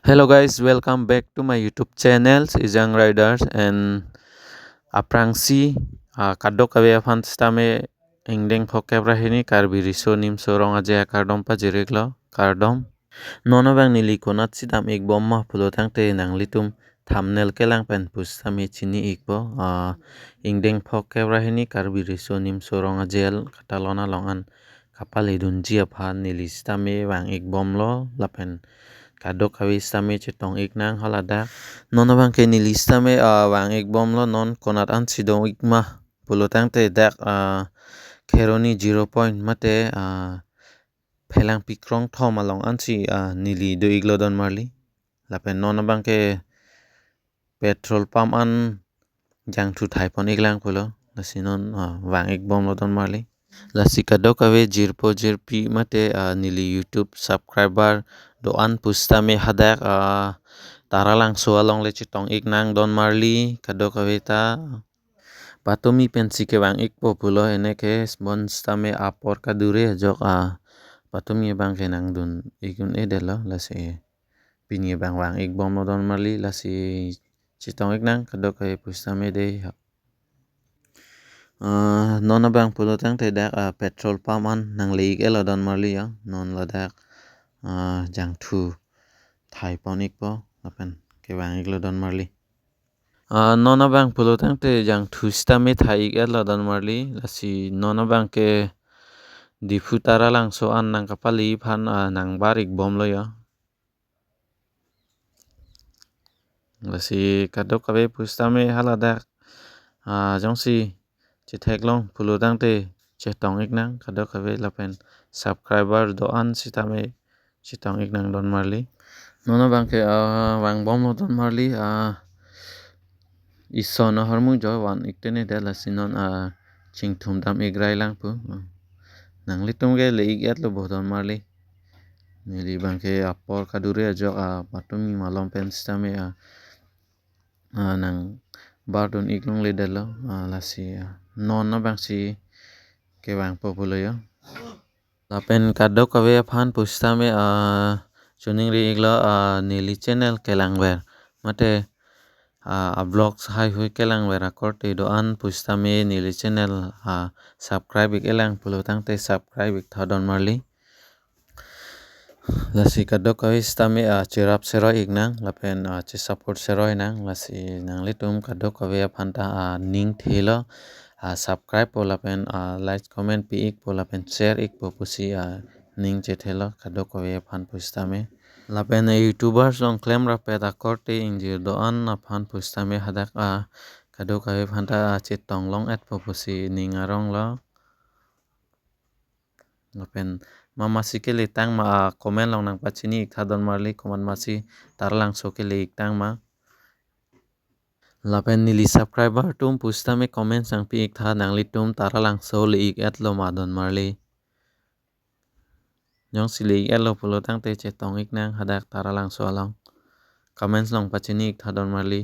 Hello guys, welcome back to my YouTube channel Young Riders and aprangsi kadok kabe afan stame ingdeng phokebra hini karbi riso nim sorong aje kardom pa jireglo kardom nono bang nili konat sidam ik bomma pulo tangte nang litum thumbnail kelang pen pustami chini ikbo ingdeng phokebra hini karbi riso nim sorong ajel katalona longan kapal idun jiaphan nili stame bang ik bomlo lapen kadok kawi stame chetong ik nang halada nono bang ke ni lista me wang ek bom lo non konat an sidong ik ma pulotang te dak kheroni 0 point mate phelang pikrong thom along an si nili do iglo don marli lapen nono bang ke petrol pump an jang thu thai pon iklang pulo lasinon wang ek bom lo don marli lasi kadok kawe jirpo jirpi mate nili YouTube subscriber do an pusta me hadak taralang sualong le chitong ik nang don marli kadok kaweta patomi pensi ke bang ik populo ene ke spons tame apor kadure jok patomi bang ke nang dun ikun edelo lase pini bang wang ik bom don marli lasi chitong ik nang kadok kawe pusta me de nono bang pulo tang te dak petrol pump an nang leik elo don marli ya non lo dak jang thu thai ponik po apen ke bang ik lo don marli nona bang pulo tang te jang thusta me thai ik lo don marli lasi nona bang ke di futara lang so an nang kapali phan nang bar ik bom lo ya lasi kadok kabe pusta me halada jong si chithek long pulo tang te chetong ik nang kadok kabe lapen subscriber do an sitame chitong ik nang don marli nona bang ke wang bom lo don marli isona harmu jo wan iktene de lasinon chingthum dam igrai lang pu nang litum ge le igyat lo bodon marli nili bangke apor kadure jo patumi malom pen stame nang bardon iklong le delo lasi non na bangsi ke bang populo yo lapen kadok kawe phan pustame chuning ri iglo nili channel kelang ber mate vlogs hai hui kelang vera korte do an pustame nili channel subscribe ik elang pulo tangte subscribe ik thodon marli lasi kadok kawi stame chirap sero ik nang lapen chi support sero nang lasi nang litum kadok kawi phanta ning thelo subscribe po lapen like comment pi ik po lapen share ik po pusi ning che thelo kadok kawi phan pustame lapen youtubers long claim rapet korte injir do an phan pustame hadak kadok kawi phanta chitong long at po pusi ning arong lo lapen mama si ke le tang ma comment long nang pachini ik thadon marli comment masi tarlang so ke le ik tang ma lapen nili subscriber tum pustame comment sang pi ik tha nang li tum taralang so le ik at lo ma don marli nyong si le ik at lo pulo tang te che tong ik nang hadak taralang so along comments long pachini ik thadon marli